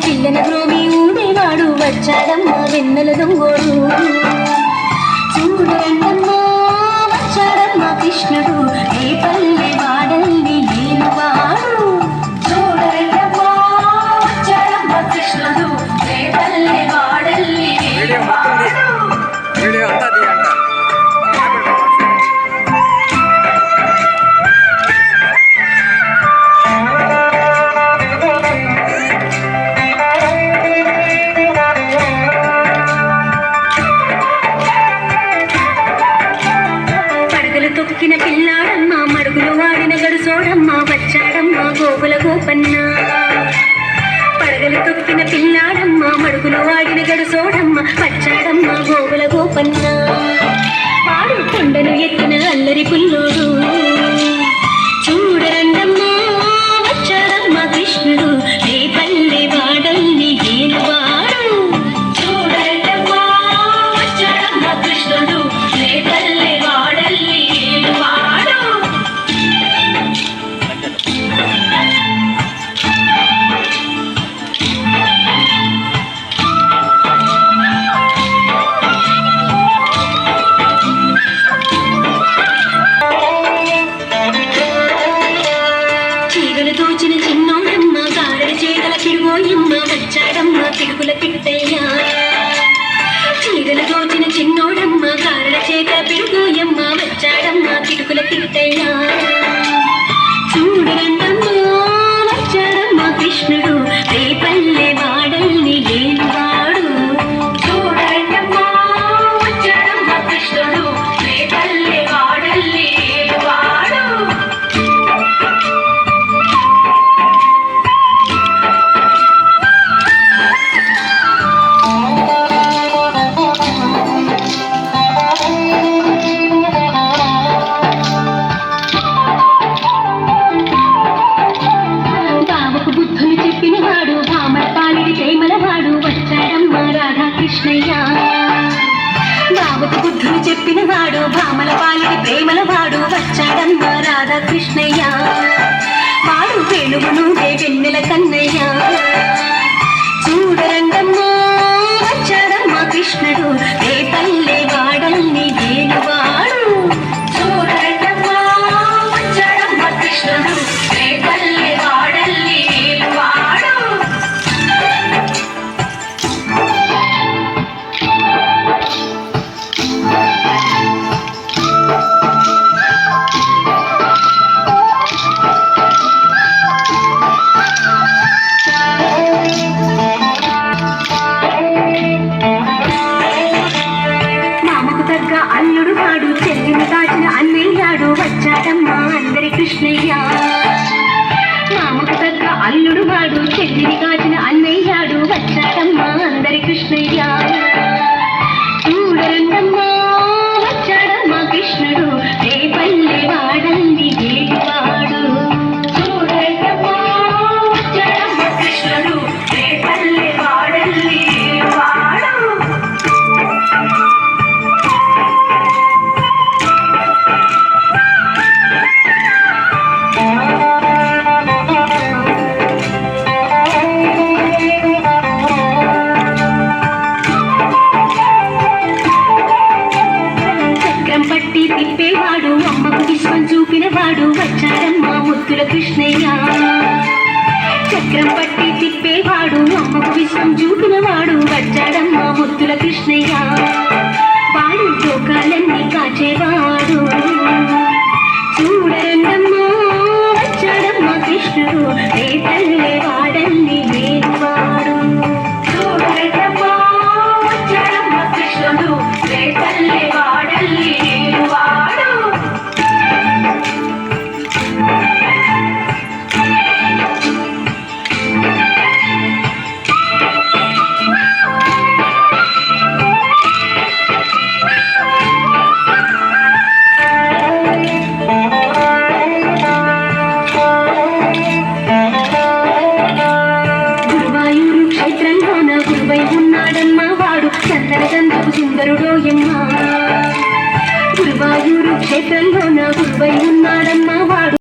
పిల్లల గ్రోవి ఊడేవాడు వచ్చాడమ్మ వెన్నెల దొంగోడు చూడండమ్మా వచ్చాడమ్మ కృష్ణుడు ఏ పల్లె వాడల్ని ఏలువాడు చూడండమ్మా వచ్చాడమ్మ కృష్ణుడు ఏ పల్లె వాడల్ని తొక్కిన పిల్లాడమ్మ మడుగులు వాడిన గడుసోడమ్మ వచ్చాడమ్మ గోగుల గోపన్న పడగలు తొక్కిన పిల్లాడమ్మ మడుగులు వాడిన గడుసోడమ్మ వచ్చాడమ్మ గోగుల గోపన్న వాడు కొండను ఎక్కిన అల్లరి పుల్లోడు చూడరండమ్మా వచ్చాడమ్మ కృష్ణుడు ఏ పల్లె వాడల్ని ఏలువాడు చూడరండమ్మా వచ్చాడమ్మ కృష్ణుడు ఏ పల్లె వాడల్ని దోచిన చిన్నోడమ్మ గారెల చేగల పిడుగోయమ్మ వచ్చాడమ్మ పిడుగుల పిట్టయ్యా చీరలు దోచిన చిన్నోడమ్మ గారెల చేగల పిడుగోయమ్మ వచ్చాడమ్మ పిడుగుల పిట్టయ్యా చూడరండమ్మా వచ్చాడమ్మ కృష్ణుడు ఏ పల్లె వాడల్ని ఏలువాడు చూడరండమ్మా వచ్చాడమ్మ కృష్ణుడు ఏ పల్లె వాడల్ని ఏలువాడు కృష్ణయ్య బాబుకు బుద్ధులు చెప్పిన వాడు భామల పాలిడి ప్రేమల వాడు వచ్చాడమ్మ రాధాకృష్ణయ్య వాడు వెలుగును వెన్నెల కన్నయ్య చూడరండమ్మా వచ్చాడమ్మ కృష్ణుడు ఏ పల్లె వాడల్ని ఏలువాడు చూడరండమ్మా వచ్చాడమ్మ కృష్ణుడు ఏ పల్లె వాడల్ని ఏలువాడు అల్లుడు వాడు చెల్లిని దాచిన అన్నయ్యాడు వచ్చాడమ్మా అందరి కృష్ణయ్య మామకు తగ్గ అల్లుడు వాడు చెల్లిని కాచిన అన్నయ్యాడు వచ్చాడమ్మా అందరి కృష్ణయ్య చూడరండమ్మా వచ్చాడమ్మా కృష్ణుడు ఏ పల్లె వాడల్ని ఏలువాడు చూడరండమ్మా వచ్చాడమ్మా కృష్ణుడు ఏ పల్లె వాడల్ని ఏలువాడు పట్టి తిప్పేవాడు అమ్మకు విశ్వం చూపినవాడు వచ్చాడమ్మా ముద్దుల కృష్ణయ్య చక్రం పట్టి తిప్పేవాడు అమ్మకు విశ్వం చూపినవాడు వచ్చాడమ్మా ముద్దుల కృష్ణయ్య వాడు లోకాలన్నీ కాచేవాడు చూడరండమ్మా వచ్చాడమ్మా కృష్ణుడు ఏ పల్లె వాడల్ని ఏలువాడు చూడరండమ్మా వచ్చాడమ్మా కృష్ణుడు ఏ పల్లె వాడల్ని ఏలువాడు గురువాయూరు క్షేత్రంలో నా గురువై ఉన్నాడమ్మా వాడు